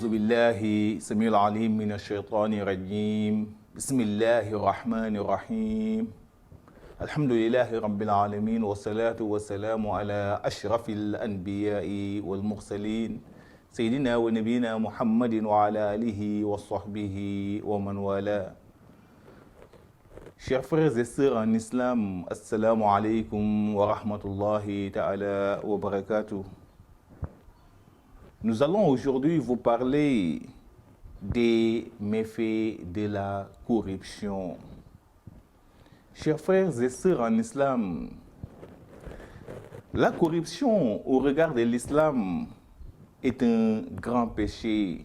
أعوذ بالله السميع العليم من الشيطان الرجيم بسم الله الرحمن الرحيم الحمد لله رب العالمين والصلاة والسلام على أشرف الأنبياء والمرسلين سيدنا ونبينا محمد وعلى آله وصحبه ومن والاه. Chers frères et sœurs en islam, assalamu alaikum wa rahmatullahi ta'ala wa barakatuh. Nous allons aujourd'hui vous parler des méfaits de la corruption. Chers frères et sœurs en islam, la corruption au regard de l'islam est un grand péché,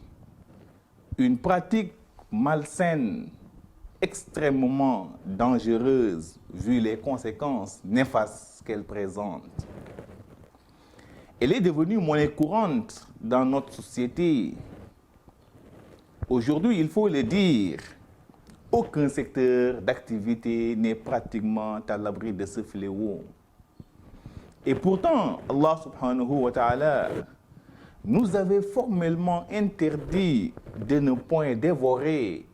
une pratique malsaine, extrêmement dangereuse vu les conséquences néfastes qu'elle présente. Elle est devenue monnaie courante dans notre société. Aujourd'hui, il faut le dire, aucun secteur d'activité n'est pratiquement à l'abri de ce fléau. Et pourtant, Allah subhanahu wa ta'ala nous avait formellement interdit de ne point dévorer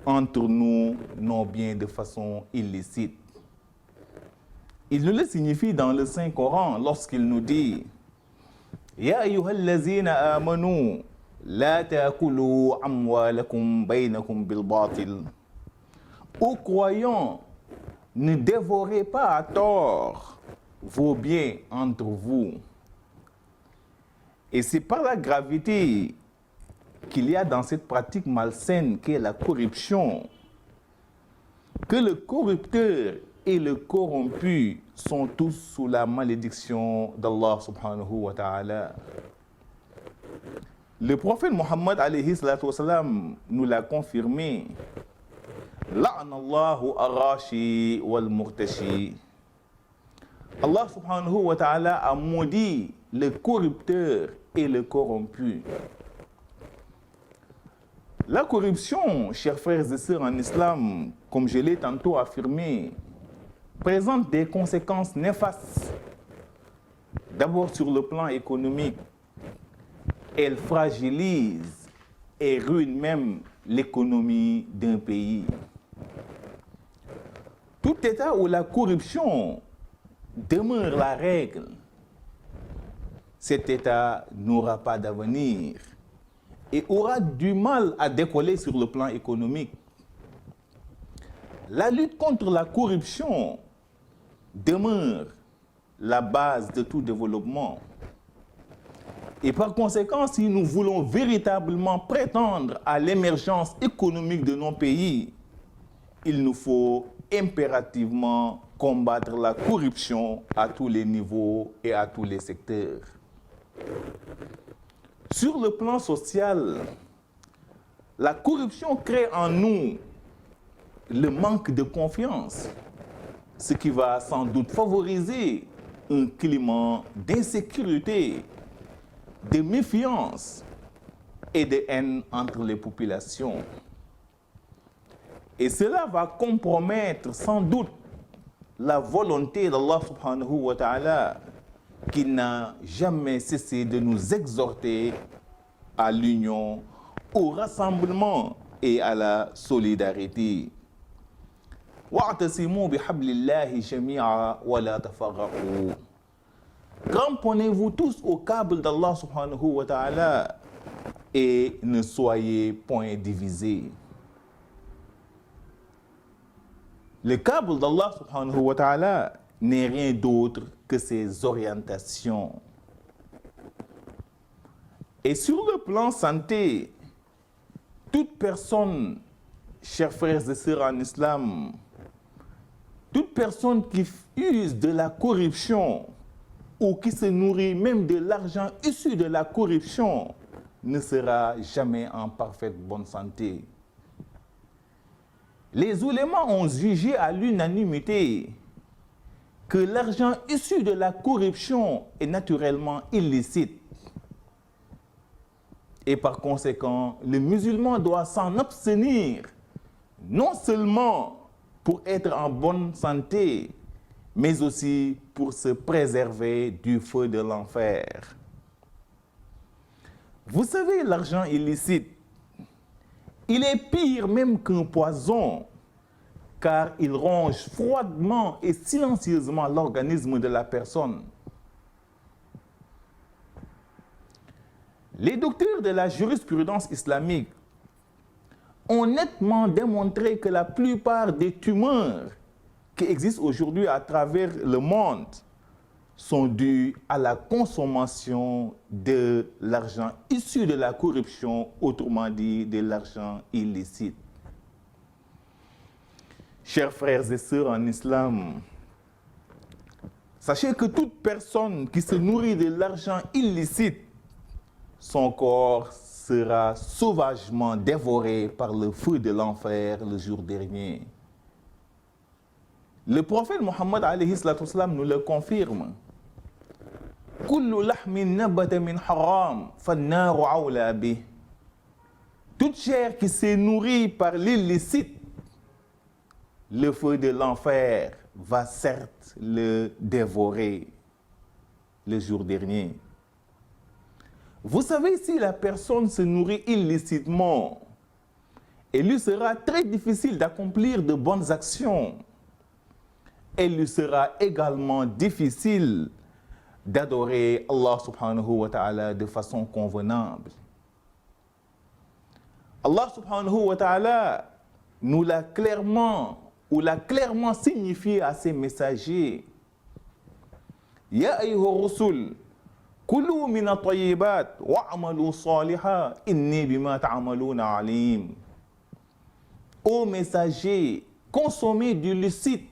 entre nous nos biens de façon illicite. Il nous le signifie dans le Saint-Coran lorsqu'il nous dit Ya ayyuhallazina amanu la ta'kulu amwalakum baynakum bil batil. Ô croyants, ne dévorez pas à tort vos biens entre vous. Et c'est par la gravité qu'il y a dans cette pratique malsaine qu'est la corruption que le corrupteur et le corrompu sont tous sous la malédiction d'Allah subhanahu wa ta'ala. Le prophète Mohammed alayhi salatu wasalam nous l'a confirmé. La'anallahu ar-rashi wal-murtashi. Allah subhanahu wa ta'ala a maudit le corrupteur et le corrompu. La corruption, chers frères et sœurs en islam, comme je l'ai tantôt affirmé, présente des conséquences néfastes. D'abord sur le plan économique, elle fragilise et ruine même l'économie d'un pays. Tout État où la corruption demeure la règle, cet État n'aura pas d'avenir et aura du mal à décoller sur le plan économique. La lutte contre la corruption demeure la base de tout développement. Et par conséquent, si nous voulons véritablement prétendre à l'émergence économique de nos pays, il nous faut impérativement combattre la corruption à tous les niveaux et à tous les secteurs. Sur le plan social, la corruption crée en nous le manque de confiance, ce qui va sans doute favoriser un climat d'insécurité, de méfiance et de haine entre les populations. Et cela va compromettre sans doute la volonté d'Allah subhanahu wa ta'ala qui n'a jamais cessé de nous exhorter à l'union, au rassemblement et à la solidarité. وَاعْتَصِمُوا بِحَبْلِ اللَّهِ جَمِيعًا وَلَا تَفَرَّقُوا. Cramponnez-vous tous au câble d'Allah subhanahu wa ta'ala et ne soyez point divisés. Le câble d'Allah subhanahu wa ta'ala n'est rien d'autre que ses orientations. Et sur le plan santé, toute personne, chers frères et sœurs en islam, toute personne qui use de la corruption ou qui se nourrit même de l'argent issu de la corruption ne sera jamais en parfaite bonne santé. Les oulémas ont jugé à l'unanimité que l'argent issu de la corruption est naturellement illicite. Et par conséquent, le musulman doit s'en abstenir, non seulement pour être en bonne santé, mais aussi pour se préserver du feu de l'enfer. Vous savez, l'argent illicite, il est pire même qu'un poison, car il ronge froidement et silencieusement l'organisme de la personne. Les docteurs de la jurisprudence islamique ont nettement démontré que la plupart des tumeurs qui existent aujourd'hui à travers le monde sont dues à la consommation de l'argent issu de la corruption, autrement dit de l'argent illicite. Chers frères et sœurs en islam, sachez que toute personne qui se nourrit de l'argent illicite, son corps sera sauvagement dévoré par le feu de l'enfer le jour dernier. Le prophète Mohammed alayhi salatu wassalam nous le confirme. Kullu lahmin nabata min haram, fannaru awla bih. Toute chair qui s'est nourrie par l'illicite, le feu de l'enfer va certes le dévorer le jour dernier. Vous savez, si la personne se nourrit illicitement, il lui sera très difficile d'accomplir de bonnes actions. Il lui sera également difficile d'adorer Allah subhanahu wa ta'ala de façon convenable. Allah subhanahu wa ta'ala nous l'a clairement signifié à ses messagers. Ya ayyuha rusul, kulu min at-tayyibat wa'amalu salihan inni bima ta'maluna alim. Ô messagers, consommez du licite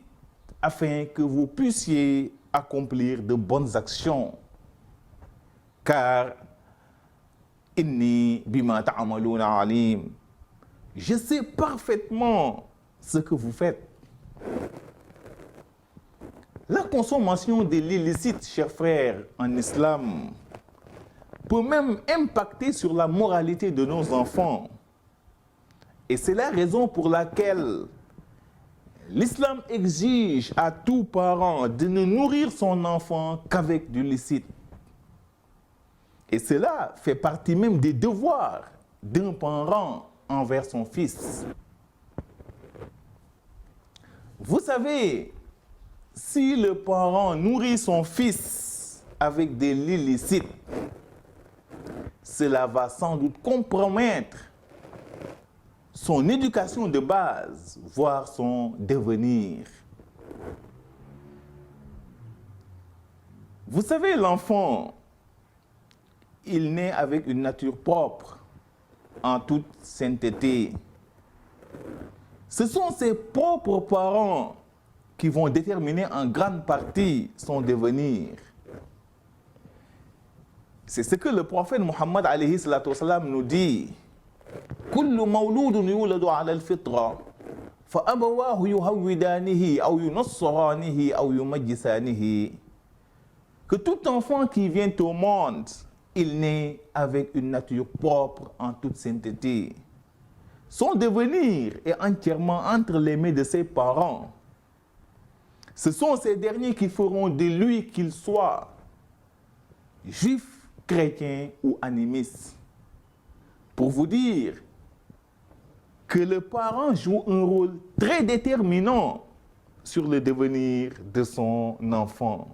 afin que vous puissiez accomplir de bonnes actions. Car inni bima ta'maluna alim. Je sais parfaitement ce que vous faites. La consommation de l'illicite, chers frères, en islam, peut même impacter sur la moralité de nos enfants. Et c'est la raison pour laquelle l'islam exige à tout parent de ne nourrir son enfant qu'avec du licite. Et cela fait partie même des devoirs d'un parent envers son fils. Vous savez, si le parent nourrit son fils avec de l'illicite, cela va sans doute compromettre son éducation de base, voire son devenir. Vous savez, l'enfant, il naît avec une nature propre, en toute sainteté. Ce sont ses propres parents qui vont déterminer en grande partie son devenir. C'est ce que le prophète Mohammed alayhi salatu wassalam nous dit. Kullu mawludun yuladu ala al-fitra fa abawahu yuhawwidanihi aw yunassaranihi aw yumajjisanihi. Que tout enfant qui vient au monde, il naît avec une nature propre en toute sainteté. Son devenir est entièrement entre les mains de ses parents. Ce sont ces derniers qui feront de lui qu'il soit juif, chrétien ou animiste. Pour vous dire que le parent joue un rôle très déterminant sur le devenir de son enfant.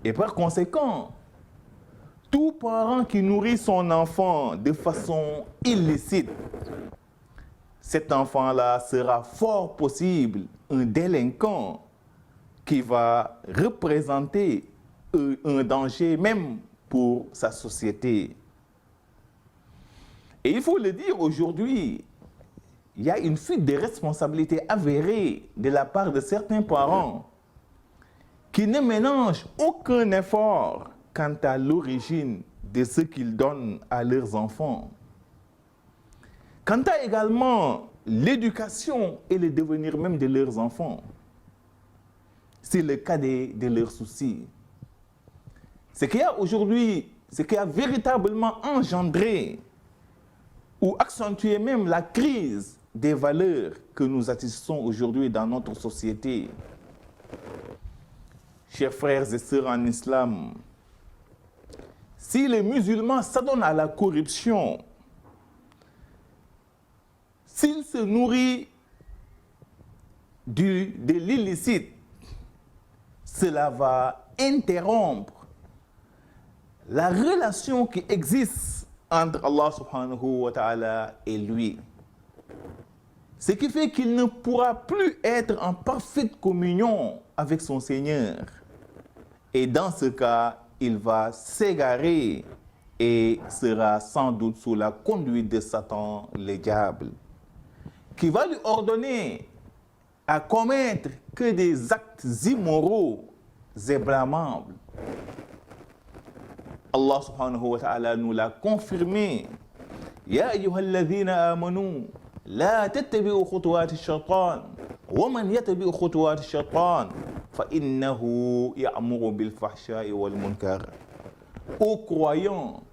Et par conséquent, tout parent qui nourrit son enfant de façon illicite, cet enfant-là sera fort possible un délinquant qui va représenter un danger même pour sa société. Et il faut le dire aujourd'hui, il y a une fuite de responsabilité avérée de la part de certains parents qui ne ménagent aucun effort quant à l'origine de ce qu'ils donnent à leurs enfants. Quant à également l'éducation et le devenir même de leurs enfants, c'est le cadet de leurs soucis. Ce qui a aujourd'hui, ce qui a véritablement engendré ou accentué même la crise des valeurs que nous assistons aujourd'hui dans notre société. Chers frères et sœurs en islam, si les musulmans s'adonnent à la corruption, s'ils se nourrissent de l'illicite, cela va interrompre la relation qui existe entre Allah subhanahu wa ta'ala et lui. Ce qui fait qu'il ne pourra plus être en parfaite communion avec son Seigneur. Et dans ce cas, il va s'égarer et sera sans doute sous la conduite de Satan, le diable, qui va lui ordonner à commettre que des actes immoraux et blâmables. Allah subhanahu wa ta'ala nous l'a confirmé. Ya ayyuhalladhina amanu la tattabi'u khutuwati ash-shaytan wa man yattabi'u khutuwati ash-shaytan fa innahu ya'muru bil fahsha'i wal munkar. Ô croyants,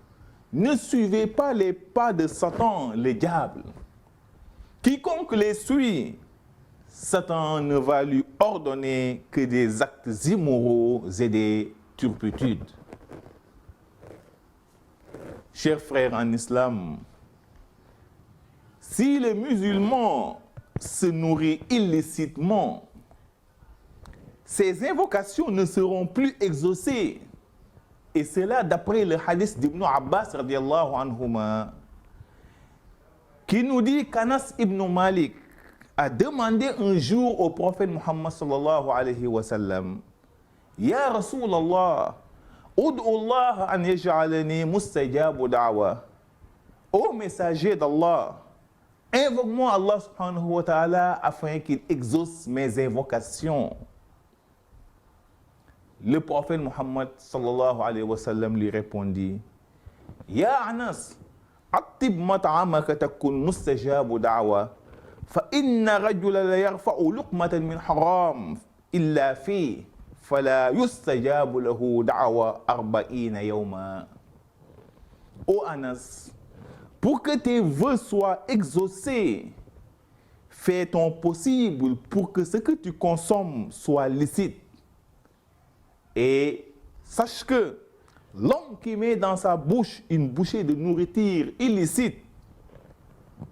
ne suivez pas les pas de Satan, le diable. Quiconque les suit, Satan ne va lui ordonner que des actes immoraux et des turpitudes. Chers frères en islam, si les musulmans se nourrissent illicitement, ces invocations ne seront plus exaucées. Et cela d'après le hadith d'Ibn Abbas radiallahu anhuma, qui nous dit qu'Anas ibn Malik a demandé un jour au prophète Muhammad sallallahu alayhi wa sallam, Ya Rasulallah, Ud'u Allah an yaj'alani mustajabu da'wa. Ô messager d'Allah, invoque-moi Allah subhanahu wa ta'ala afin qu'il exauce mes invocations. Le prophète Muhammad sallallahu alayhi wa sallam lui répondit, Ya Anas, attib mat'amaka takun mustajabu da'wa, fa inna rajula la yarfa'u luqmatan min haram illa fi fala yustajabu lahu da'wa arba'ina yawma. Ô Anas, pour que tes vœux soient exaucés, fais ton possible pour que ce que tu consommes soit licite. Et sache que l'homme qui met dans sa bouche une bouchée de nourriture illicite,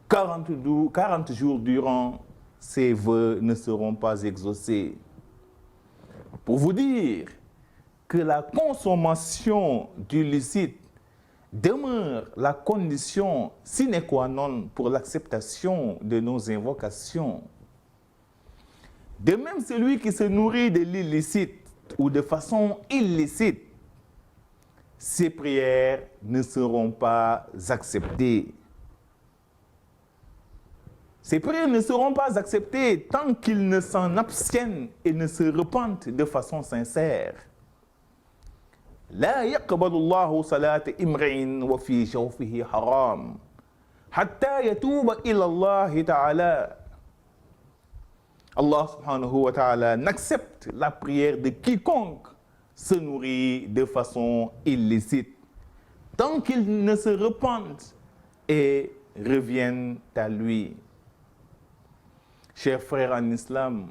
40 jours durant, ses vœux ne seront pas exaucés. Pour vous dire que la consommation du licite demeure la condition sine qua non pour l'acceptation de nos invocations. De même, celui qui se nourrit de l'illicite ou de façon illicite, ses prières ne seront pas acceptées. Ces prières ne seront pas acceptées tant qu'ils ne s'en abstiennent et ne se repentent de façon sincère. لا يقبل الله صلاة امرئ وفي جوفه حرام حتى يتوب إلى الله تعالى. Allah subhanahu wa ta'ala n'accepte la prière de quiconque se nourrit de façon illicite tant qu'il ne se repentent et reviennent à lui. Chers frères en islam,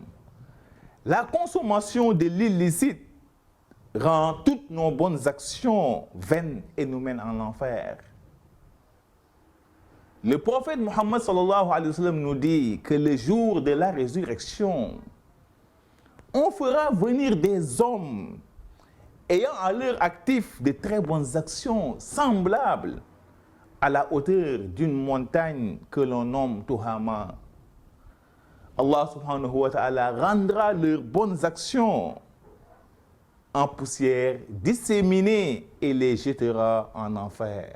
la consommation de l'illicite rend toutes nos bonnes actions vaines et nous mène en enfer. Le prophète Muhammad sallallahu alayhi wa sallam nous dit que le jour de la résurrection, on fera venir des hommes ayant à leur actif de très bonnes actions semblables à la hauteur d'une montagne que l'on nomme Tuhama. Allah subhanahu wa ta'ala rendra leurs bonnes actions en poussière disséminée et les jettera en enfer.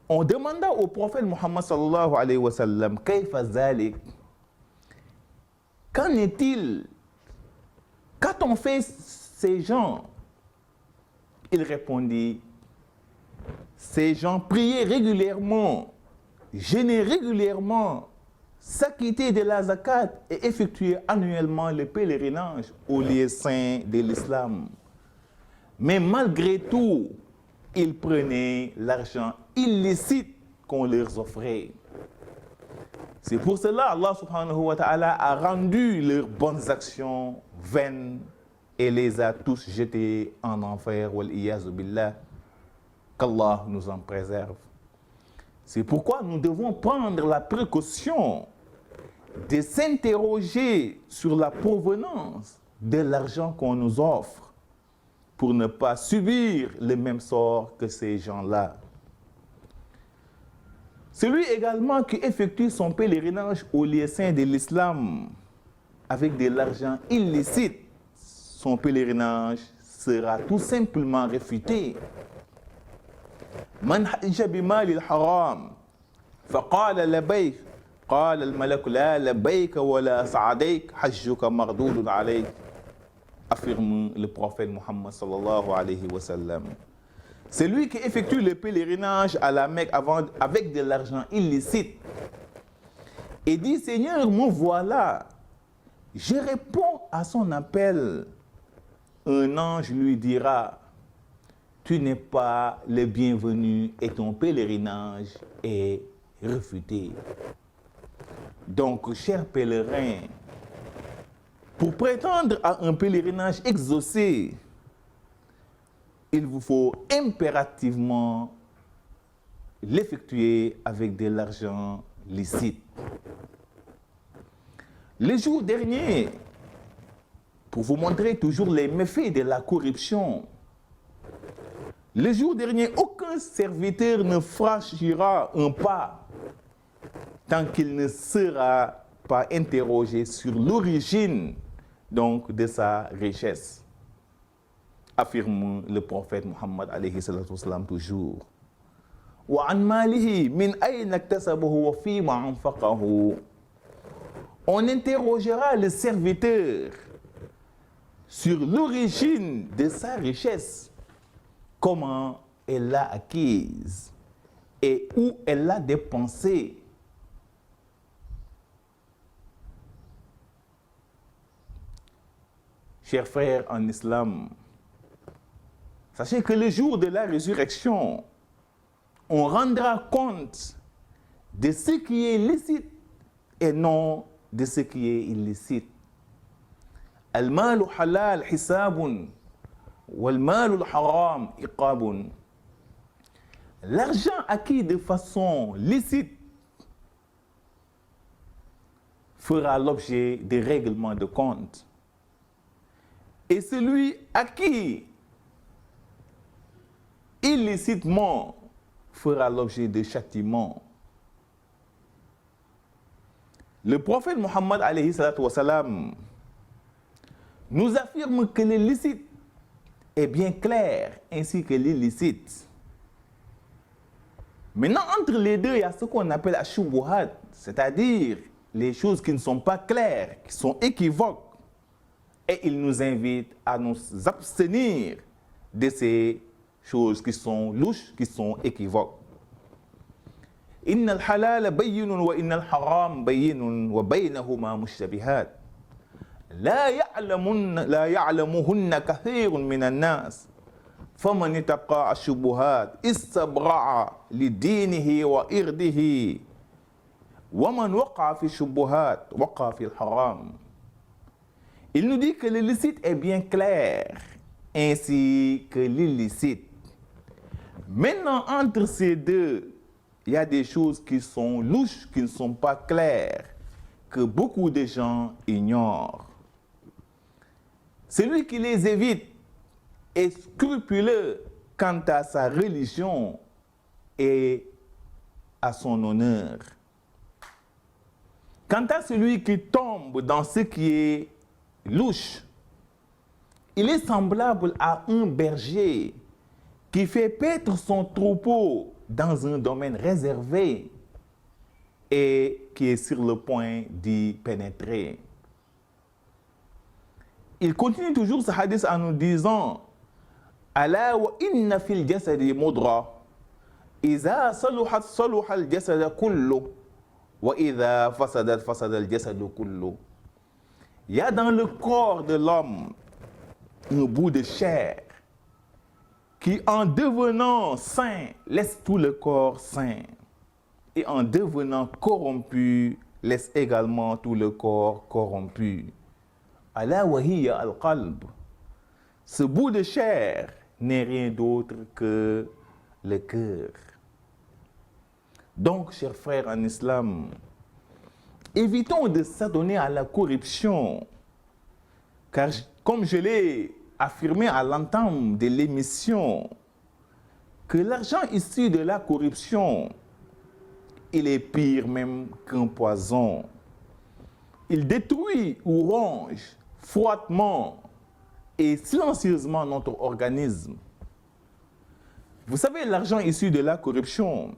On demanda au prophète Muhammad sallallahu alayhi wa sallam, Kayfa zalik? Qu'en est-il? Qu'a-t-on fait ces gens? Il répondit, ces gens priaient régulièrement, jeûnaient régulièrement, s'acquitter de la zakat et effectuer annuellement le pèlerinage au lieu saint de l'islam. Mais malgré tout, ils prenaient l'argent illicite qu'on leur offrait. C'est pour cela Allah subhanahu wa ta'ala a rendu leurs bonnes actions vaines et les a tous jetés en enfer, wal iyazu billah, qu'Allah nous en préserve. C'est pourquoi nous devons prendre la précaution de s'interroger sur la provenance de l'argent qu'on nous offre pour ne pas subir le même sort que ces gens-là. Celui également qui effectue son pèlerinage au lieu saint de l'islam avec de l'argent illicite, son pèlerinage sera tout simplement réfuté. Man hajja bimal al-haram faqala labayk qala al-malak la labayk wa la sa'adayk hajjuka mardudun alayk, affirme le prophète Muhammad sallallahu alayhi wa sallam. C'est lui qui effectue le pèlerinage à la Mecque avec de l'argent illicite et dit: Seigneur, me voilà. Je réponds à son appel. Un ange lui dira: tu n'es pas le bienvenu et ton pèlerinage est refuté. Donc, chers pèlerins, pour prétendre à un pèlerinage exaucé, il vous faut impérativement l'effectuer avec de l'argent licite. Le jour dernier, pour vous montrer toujours les méfaits de la corruption, le jour dernier, aucun serviteur ne franchira un pas tant qu'il ne sera pas interrogé sur l'origine donc de sa richesse, affirme le prophète Muhammad alayhi salatu wasalam toujours. Wa an malihi min ayna iktasabahu wa fima anfaqahu. On interrogera le serviteur sur l'origine de sa richesse, comment elle l'a acquise et où elle l'a dépensée. Chers frères en islam, sachez que le jour de la résurrection, on rendra compte de ce qui est licite et non de ce qui est illicite. Al-malu halal hisabun wal-malu al-haram iqabun. L'argent acquis de façon licite fera l'objet de règlements de compte. Et celui acquis illicitement fera l'objet de châtiment. Le prophète Muhammad alayhi salatu wasalam nous affirme que le licite est bien clair ainsi que l'illicite. Maintenant, entre les deux, il y a ce qu'on appelle ashubuhat, c'est-à-dire les choses qui ne sont pas claires, qui sont équivoques. Et il nous invite à nous abstenir de ces choses qui sont louches, qui sont équivoques. إن الحلال بين وإن الحرام بين وبينهما مشتبهات لا يعلمهن كثير من الناس فمن اتقى الشبهات استبرأ لدينه وإرضه ومن وقع في الشبهات وقع في الحرام. Il nous dit que le licite est bien clair ainsi que l'illicite. Maintenant, entre ces deux, il y a des choses qui sont louches, qui ne sont pas claires, que beaucoup de gens ignorent. Celui qui les évite est scrupuleux quant à sa religion et à son honneur. Quant à celui qui tombe dans ce qui est louche, il est semblable à un berger qui fait paître son troupeau dans un domaine réservé et qui est sur le point d'y pénétrer. Il continue toujours ce hadith en nous disant: Ala wa inna fil jasadi mudra, iza saluhat saluha al jasada kullu, wa iza fasadat fasada al jasadu kullu. Il y a dans le corps de l'homme un bout de chair qui, en devenant sain, laisse tout le corps sain, et en devenant corrompu, laisse également tout le corps corrompu. Ala wa hiya al-qalb. Ce bout de chair n'est rien d'autre que le cœur. Donc, chers frères en islam, évitons de s'adonner à la corruption, car comme je l'ai affirmé à l'entame de l'émission, que l'argent issu de la corruption, il est pire même qu'un poison. Il détruit ou ronge froidement et silencieusement notre organisme. Vous savez, l'argent issu de la corruption,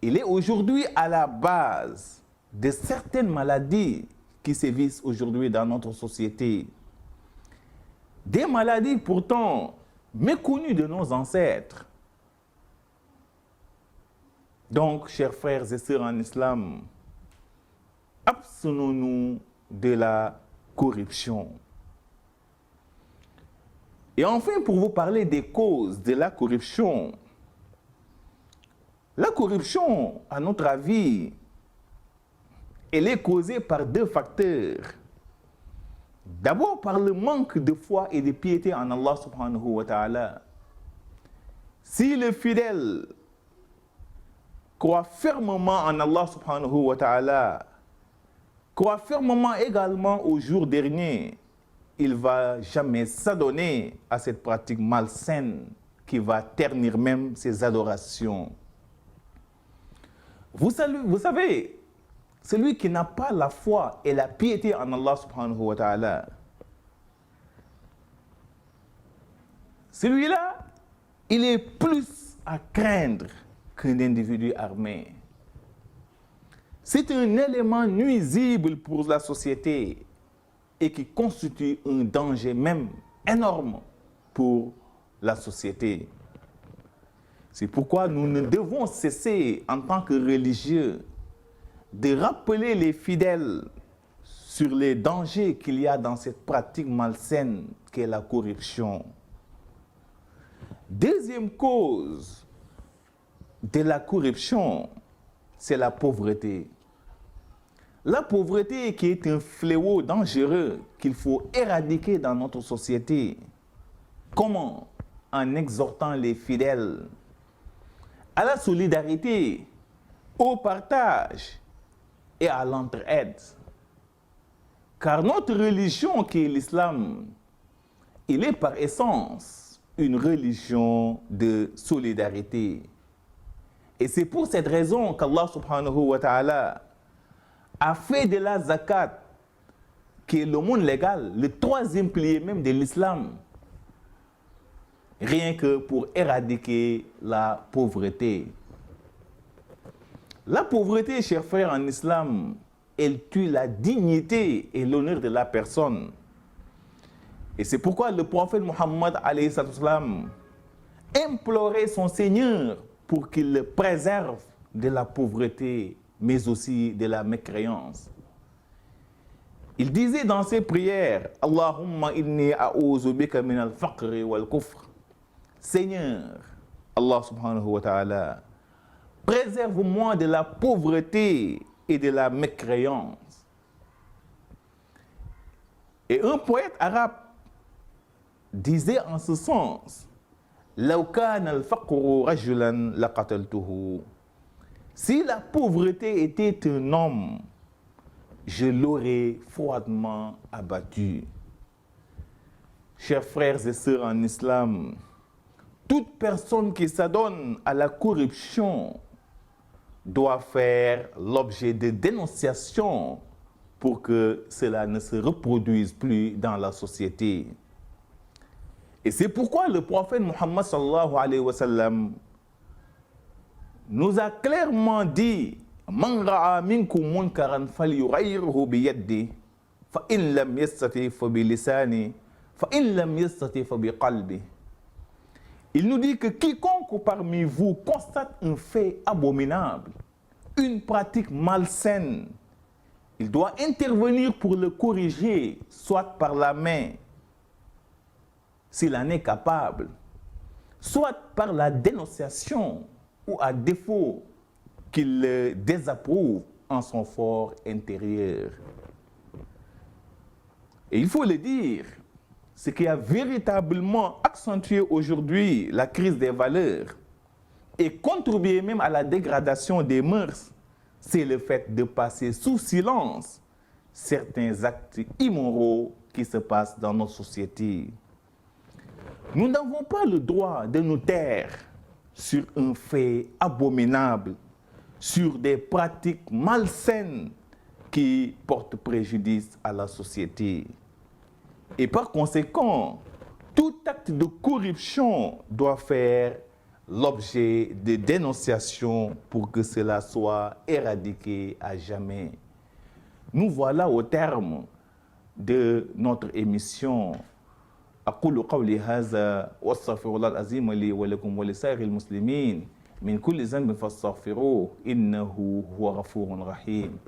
il est aujourd'hui à la base de certaines maladies qui sévissent aujourd'hui dans notre société. Des maladies pourtant méconnues de nos ancêtres. Donc, chers frères et sœurs en islam, abstenons-nous de la corruption. Et enfin, pour vous parler des causes de la corruption, à notre avis, elle est causée par deux facteurs. D'abord, par le manque de foi et de piété en Allah subhanahu wa ta'ala. Si le fidèle croit fermement en Allah subhanahu wa ta'ala, croit fermement également au jour dernier, il ne va jamais s'adonner à cette pratique malsaine qui va ternir même ses adorations. Vous savez, celui qui n'a pas la foi et la piété en Allah subhanahu wa ta'ala, celui-là, il est plus à craindre qu'un individu armé. C'est un élément nuisible pour la société et qui constitue un danger même énorme pour la société. C'est pourquoi nous ne devons cesser, en tant que religieux, de rappeler les fidèles sur les dangers qu'il y a dans cette pratique malsaine qu'est la corruption. Deuxième cause de la corruption, c'est la pauvreté. La pauvreté qui est un fléau dangereux qu'il faut éradiquer dans notre société. Comment? En exhortant les fidèles à la solidarité, au partage et à l'entraide. Car notre religion qui est l'islam, il est par essence une religion de solidarité. Et c'est pour cette raison qu'Allah subhanahu wa ta'ala a fait de la zakat, qui est le monde légal, le troisième pilier même de l'islam, rien que pour éradiquer la pauvreté. La pauvreté, chers frères en islam, elle tue la dignité et l'honneur de la personne. Et c'est pourquoi le prophète Mohammed alayhi salam implorait son Seigneur pour qu'il le préserve de la pauvreté, mais aussi de la mécréance. Il disait dans ses prières, Allahumma inni a'udhu bika min al-faqri wal-kufr. Seigneur, Allah subhanahu wa ta'ala, préserve-moi de la pauvreté et de la mécréance. Et un poète arabe disait en ce sens, Law kana al-faqru rajulan laqataltuhu. Si la pauvreté était un homme, je l'aurais froidement abattu. Chers frères et sœurs en islam, toute personne qui s'adonne à la corruption doit faire l'objet de dénonciation pour que cela ne se reproduise plus dans la société. Et c'est pourquoi le prophète Muhammad sallallahu alayhi wa sallam nous a clairement dit Man ra'a minkum munkaran falyughayyirhu bi yadihi fa in lam yastati fa bi lisanihi fa in lam yastati fa bi qalbihi. Il nous dit que quiconque parmi vous constate un fait abominable, une pratique malsaine, il doit intervenir pour le corriger, soit par la main, s'il en est capable, soit par la dénonciation, ou à défaut qu'il le désapprouve en son fort intérieur. Et il faut le dire, ce qui a véritablement accentué aujourd'hui la crise des valeurs et contribué même à la dégradation des mœurs, c'est le fait de passer sous silence certains actes immoraux qui se passent dans notre société. Nous n'avons pas le droit de nous taire sur un fait abominable, sur des pratiques malsaines qui portent préjudice à la société. Et par conséquent, tout acte de corruption doit faire l'objet de dénonciation pour que cela soit éradiqué à jamais. Nous voilà au terme de notre émission. أقول قولي هذا وأستغفر الله العظيم لي ولكم ولسائر المسلمين من كل ذنب فاستغفروه إنه هو غفور رحيم.